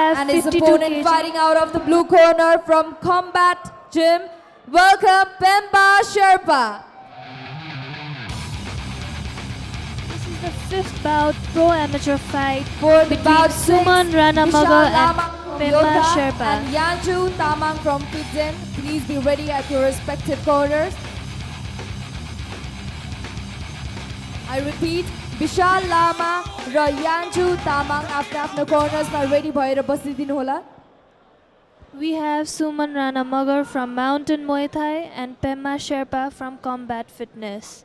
have And his 52 opponent kg. fighting out of the blue corner from Combat Gym. Welcome, Pemba Sherpa. This is the fifth bout pro amateur fight For the between bout six, Suman Ranamagar Vishal Lamang and from Pemba Yota Sherpa. and Yanju Tamang from Pidgin. Please be ready at your respective corners. I repeat, Vishal Lama raw Yanju Tamang आफ्नो cornersमा ready भएर बसिदिनु होला. We have Suman Ranamagar from Mountain Muay Thai and Pemba Sherpa from Combat Fitness.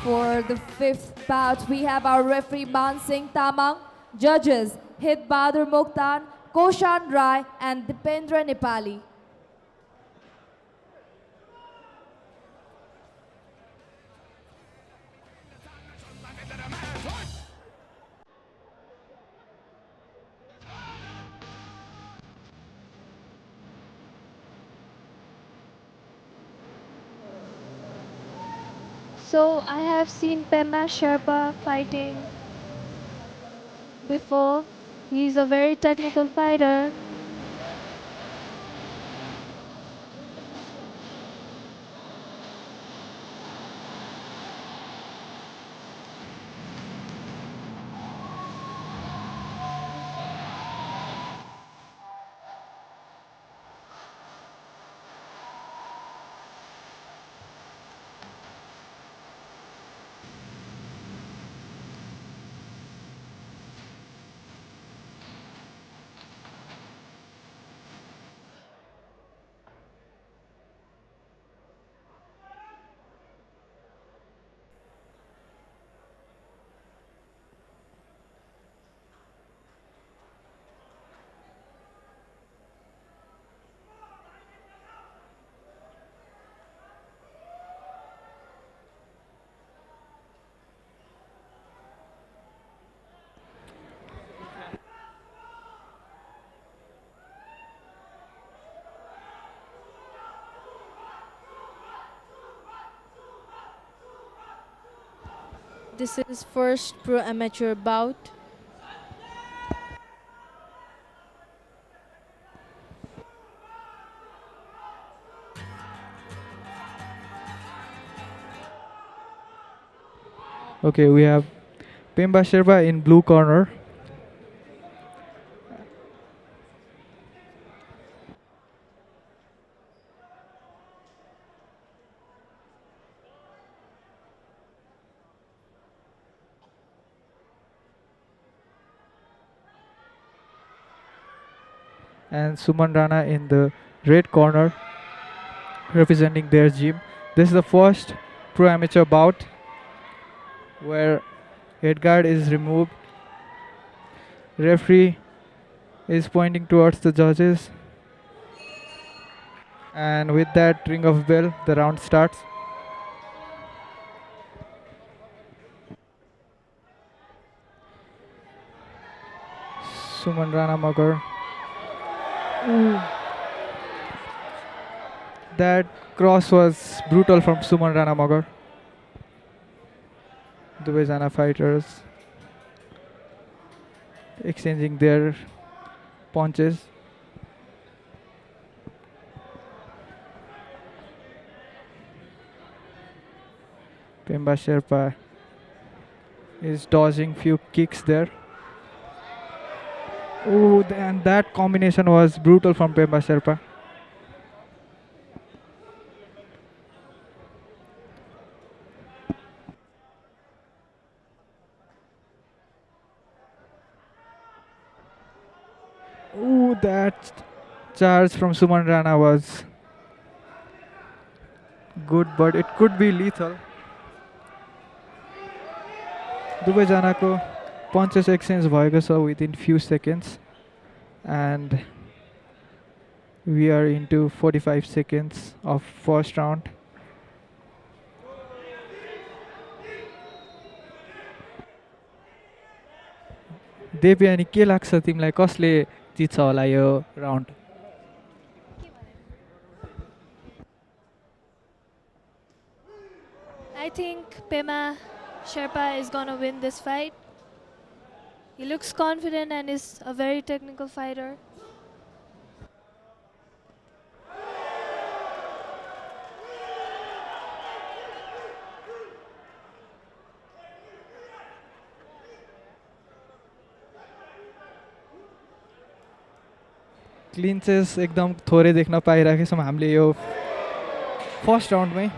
For the fifth bout, we have our referee Man Singh Tamang, judges Hit Bahadur Mokhtar, Koshan Rai and Dipendra Nepali. So I have seen Pemba Sherpa fighting before. He's a very technical fighter. This is first pro amateur bout. Okay, we have Pemba Sherpa in blue corner. And Suman Rana in the red corner representing their gym. This is the first pro amateur bout where headguard is removed. Referee is pointing towards the judges. And with that ring of bell, the round starts. Suman Ranamagar. That cross was brutal from Suman Ranamagar. The Vejana fighters exchanging their punches. Pemba Sherpa is dodging few kicks there. Oh, and that combination was brutal from Pemba Sherpa. Ooh, that charge from Suman Rana was good, but it could be lethal. दुवैजनाको punches exchange भएको छ within few seconds, and we are into 45 seconds of first round. देवी अनि के लाग्छ तिमीलाई कसले जित्छ होला यो round? I think Pemba Sherpa is gonna win this fight. He looks confident and is a very technical fighter. क्लिन्चेस एकदम थोरै देख्न पाइरहेको छौँ हामीले यो फर्स्ट राउन्डमै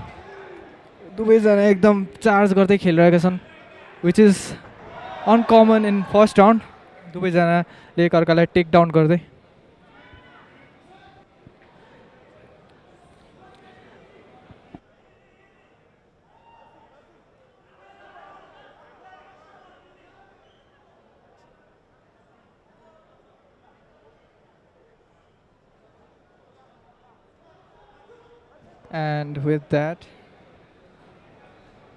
दुवैजना एकदम चार्ज गर्दै खेलिरहेका छन् which is uncommon in first round दुवैजनाले एकअर्कालाई टेक डाउन गर्दै and with that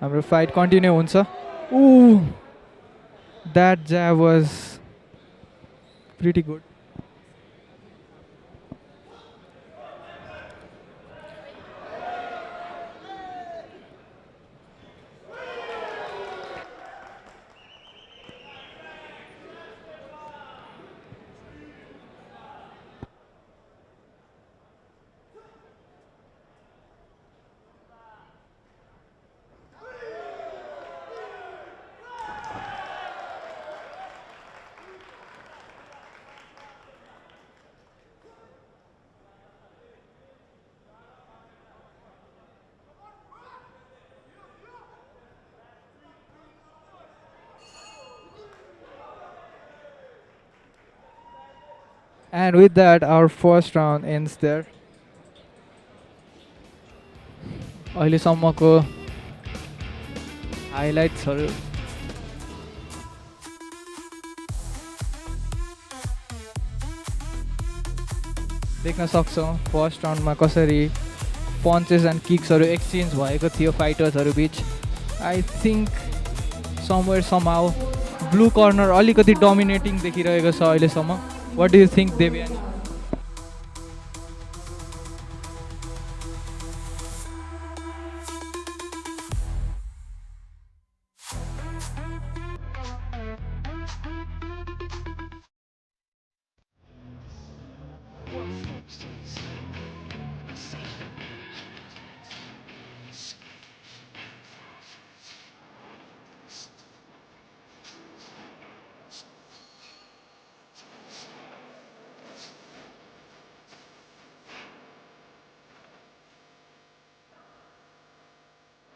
हाम्रो fight continue हुन्छ Ooh, that jab was pretty good. And with that, our first round ends there. अहिलेसम्मको हाइलाइट्सहरू देख्न सक्छौँ फर्स्ट राउन्डमा कसरी पन्चेस एन्ड किक्सहरू एक्सचेन्ज भएको थियो फाइटर्सहरू बिच I think somewhere somehow blue corner अलिकति डोमिनेटिङ देखिरहेको छ अहिलेसम्म What do you think, Devyani?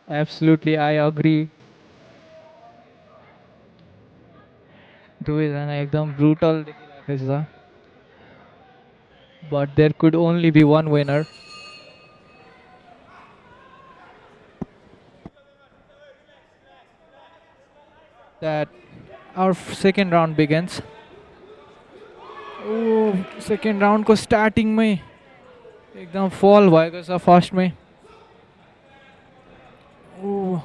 Absolutely, I agree. दुवैजना एकदम ब्रुटल देखिरहेको छ but there could only be one winner. That our second round begins. Oh, second round को starting में एकदम fall भएको छ first में. Oh.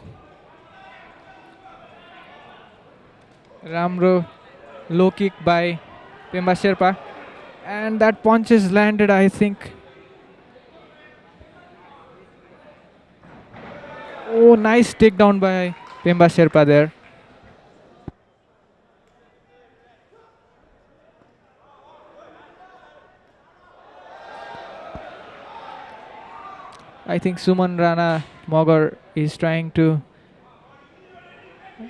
Ramro low kick by Pemba Sherpa and that punch is landed, I think. Oh, nice takedown by Pemba Sherpa there. I think Suman Rana Mogar is trying to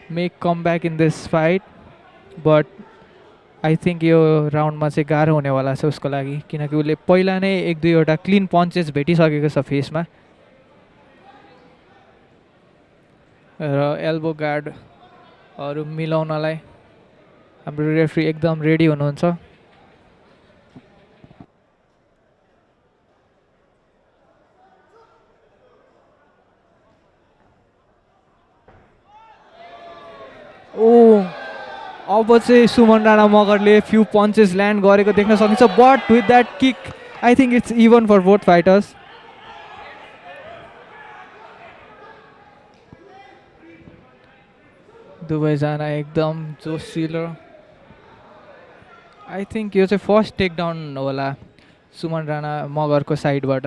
make comeback in this fight, but I think यो राउन्डमा चाहिँ गाह्रो हुनेवाला छ उसको लागि किनकि उसले पहिला नै एक दुईवटा क्लिन पन्चेस भेटिसकेको छ फेसमा र एल्बो गार्डहरू मिलाउनलाई हाम्रो रेफ्री एकदम रेडी हुनुहुन्छ अब चाहिँ सुमन राणा मगरले फ्यु पन्चेस ल्यान्ड गरेको देख्न सकिन्छ but with that kick I think it's even for both fighters दुवैजना एकदम जोसिलो आई थिङ्क यो चाहिँ फर्स्ट टेकडाउन होला सुमन राणा मगरको साइडबाट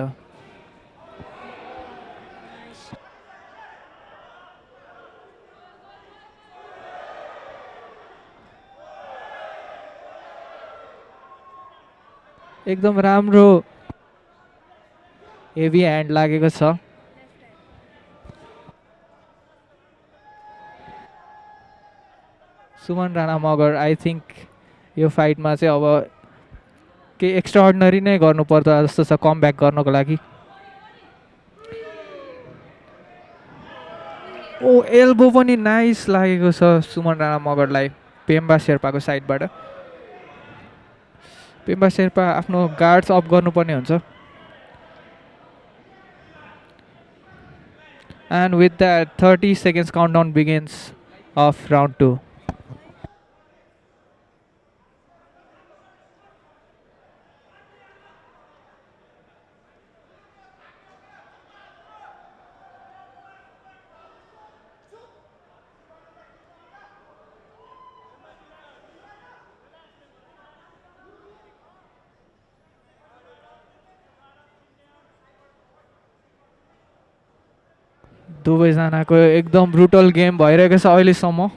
एकदम राम्रो हेभी ह्यान्ड लागेको छ। सुमन राणा मगर आई थिङ्क यो फाइटमा चाहिँ अब केही एक्स्ट्रा अर्डिनरी नै गर्नुपर्छ जस्तो छ कम ब्याक गर्नको लागि। ओ एल्बो पनि नाइस लागेको छ सुमन राणा मगरलाई पेम्बा शेर्पाको साइडबाट। पेम्बा शेर्पा आफ्नो गार्ड्स अप गर्नुपर्ने हुन्छ। And with that, 30 seconds countdown begins of round 2. दुवैजनाको एकदम ब्रुटल गेम भइरहेको छ अहिलेसम्म,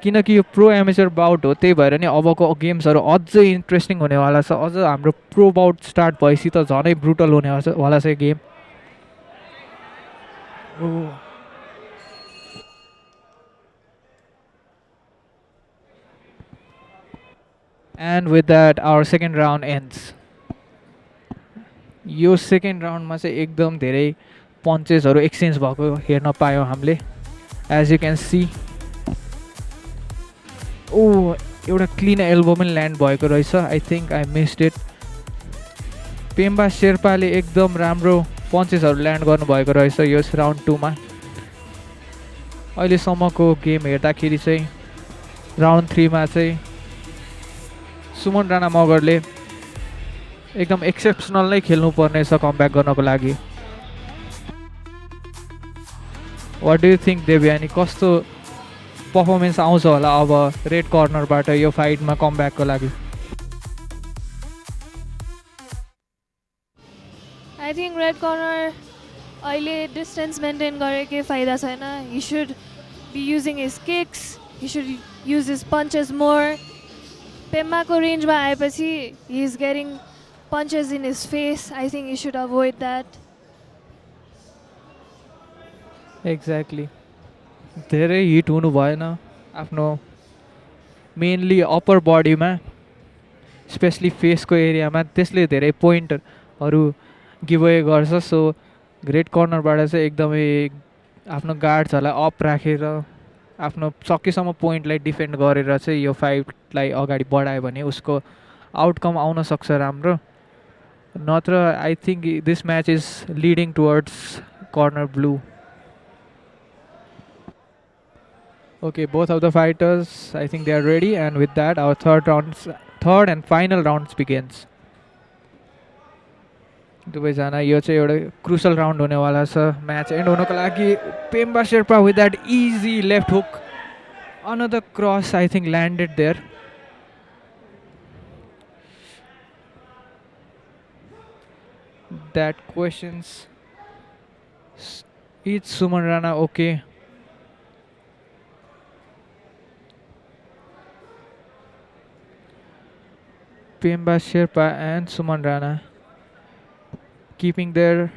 किनकि यो प्रो एमेचर बाउट हो त्यही भएर नि अबको गेम्सहरू अझै इन्ट्रेस्टिङ हुनेवाला छ। अझ हाम्रो प्रो बाउट स्टार्ट भएपछि त झनै ब्रुटल हुनेवाला छ game. And with that, our second round ends. यो सेकेन्ड राउन्डमा चाहिँ एकदम धेरै पन्चेसहरू एक्सचेन्ज भएको हेर्न पायौँ हामीले। एज यु क्यान सी ओ एउटा क्लिन एल्बो पनि ल्यान्ड भएको रहेछ। I think I missed it. Pemba शेर्पाले एकदम राम्रो पन्चेसहरू ल्यान्ड गर्नुभएको रहेछ यो राउन्ड 2मा। अहिलेसम्मको गेम हेर्दाखेरि चाहिँ राउन्ड 3मा चाहिँ सुमन राणा मगरले एकदम एक्सेप्सनल नै खेल्नुपर्ने छ कमब्याक गर्नको लागि। What do you think Devyani, कस्तो पर्फर्मेन्स आउँछ होला अब रेड कर्नरबाट यो फाइटमा कमब्याकको लागि? आई थिङ्क रेड कर्नर अहिले डिस्टेन्स मेन्टेन गरेकै फाइदा छैन। He should be using his kicks, he should use his punches more. पेम्बाको रेन्जमा आएपछि he is getting punches in his face. I think he should avoid that. Exactly, धेरै hit हुनु भएन आफ्नो मेनली अप्पर बडीमा, स्पेसली फेसको एरियामा। त्यसले धेरै पोइन्टहरू गिभवे गर्छ। सो रेड कर्नरबाट चाहिँ एकदमै आफ्नो गार्ड्सहरूलाई अप राखेर आफ्नो सकेसम्म पोइन्टलाई डिफेन्ड गरेर चाहिँ यो फाइटलाई अगाडि बढायो भने उसको आउटकम आउन सक्छ राम्रो। नत्र I think this match is leading towards corner blue. Okay, both of the fighters, I think they are ready, and with that, our third and final rounds begins. दुवैजना यो चाहिँ एउटा क्रुसल राउन्ड हुनेवाला छ match end हुनको लागि। Pemba Sherpa with that easy left hook, another cross I think landed there. That questions is Suman Rana okay? Pemba Sherpa and Suman Rana keeping their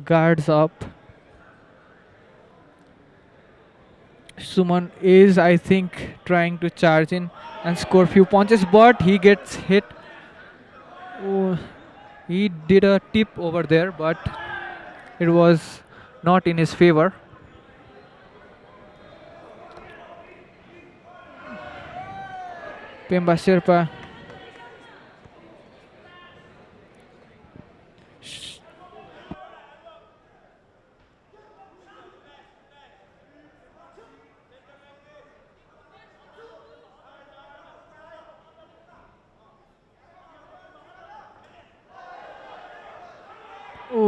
guards up. Suman is, I think, trying to charge in and score few punches, but he gets hit. Oh, he did a tip over there, but it was not in his favor. Pemba Sherpa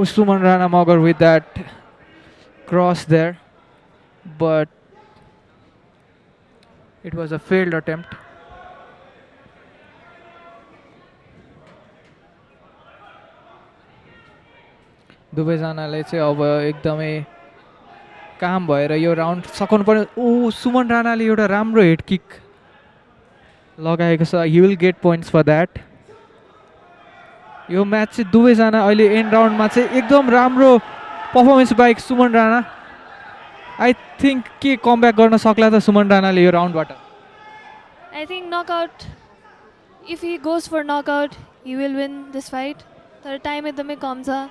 Suman Rana Magar with that cross there, but it was a failed attempt. दुवैजनाले चाहिँ अब एकदमै काम भएर यो round सकाउनु पर्यो। ओ सुमन राणाले एउटा राम्रो head kick लगाएको छ. He will get points for that. Yo match चाहिँ दुवैजना अहिले एन्ड राउन्डमा चाहिँ एकदम राम्रो performance bike Suman Rana. I think के कमब्याक गर्न सक्ला त सुमन राणाले यो राउन्डबाट. I think knockout, if he goes for knockout, he will win this fight. तर टाइम एकदमै कम छ,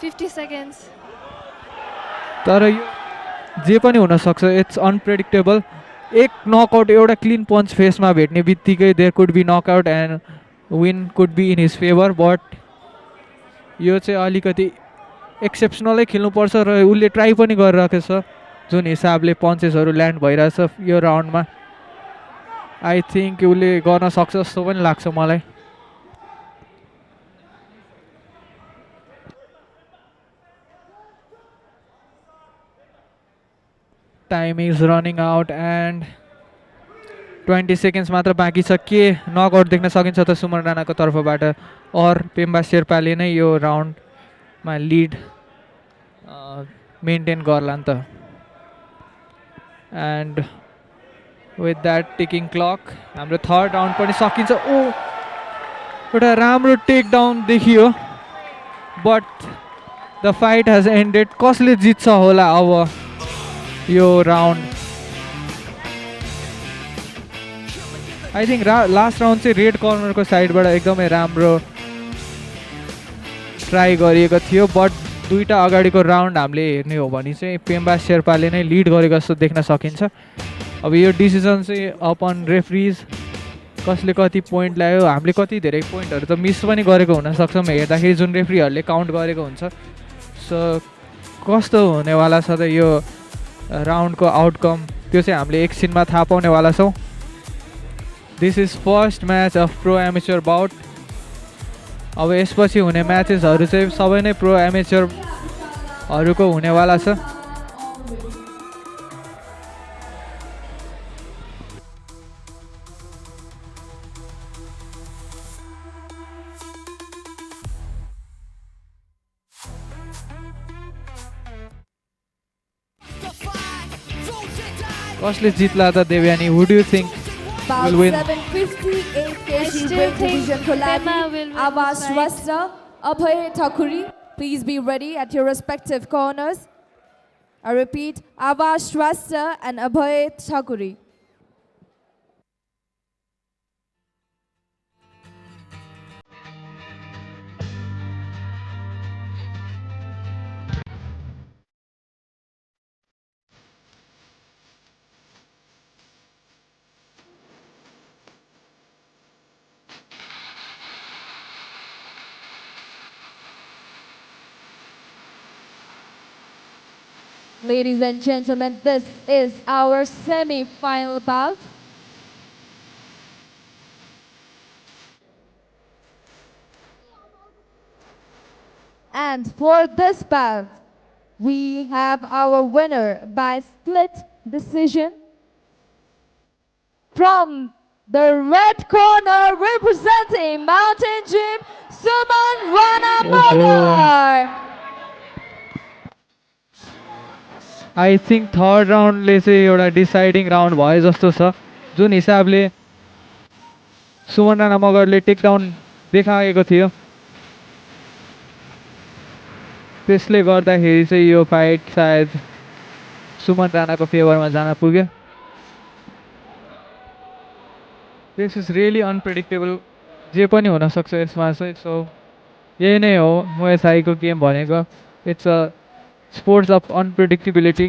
50 seconds. तर यो जे पनि हुनसक्छ. It's unpredictable. एक नकआउट एउटा क्लिन पन्च फेसमा भेट्ने बित्तिकै there could be knockout and win could be in his favour. But यो चाहिँ अलिकति एक्सेप्सनलै खेल्नुपर्छ र उसले ट्राई पनि गरिरहेको छ जुन हिसाबले पन्चेसहरू ल्यान्ड भइरहेछ यो राउन्डमा. आई थिङ्क उसले गर्न सक्छ जस्तो पनि लाग्छ मलाई. Time is running out and 20 seconds मात्र बाँकी छ. के नकआउट देख्न सकिन्छ त सुमन राणाको तर्फबाट और पेम्बा शेर्पाले नै यो राउन्डमा लिड मेन्टेन गर्ला नि त. And with that ticking clock हाम्रो थर्ड राउन्ड पनि सकिन्छ. ओ एउटा राम्रो टेक डाउन देखियो but the fight has ended. कसले जित्छ होला अब यो राउन्ड. आई थिङ्क लास्ट राउन्ड चाहिँ रेड कर्नरको साइडबाट एकदमै राम्रो ट्राई गरिएको थियो बट दुईवटा अगाडिको राउन्ड हामीले हेर्ने हो भने चाहिँ पेम्बा शेर्पाले नै लिड गरेको जस्तो देख्न सकिन्छ. अब यो डिसिजन चाहिँ अपन रेफ्रिज कसले कति पोइन्ट ल्यायो, हामीले कति धेरै पोइन्टहरू त मिस पनि गरेको हुनसक्छौँ हेर्दाखेरि जुन रेफ्रीहरूले काउन्ट गरेको हुन्छ. सो कस्तो हुनेवाला छ त यो राउन्डको आउटकम त्यो चाहिँ हामीले एकछिनमा थाहा पाउनेवाला छौँ. This is first match of pro amateur bout. अब यसपछि हुने म्याचेसहरू चाहिँ सबै नै प्रो एमेच्योरहरूको हुनेवाला छ. कसले जित्ला त Devyani? Would you think About will win? 758 I kg still weight think division for Pema Ladi, will win Avash this fight. Rastra, Abhay Thakuri. Please be ready at your respective corners. I repeat, Avash Rastra and Abhay Thakuri. Ladies and gentlemen, this is our semi-final bout. And for this bout, we have our winner by split decision from the red corner representing Mountain Gym, Suman Rana Mogar. I think third राउन्डले चाहिँ एउटा deciding round भयो जस्तो छ. जुन हिसाबले सुमन राणा मगरले takedown देखाएको थियो त्यसले गर्दाखेरि चाहिँ यो फाइट सायद सुमन राणाको फेभरमा जान पुग्यो. This is really unpredictable. जे पनि हुनसक्छ यसमा चाहिँ. सो यही नै हो मुएथाईको गेम भनेको. It's a sports of unpredictability.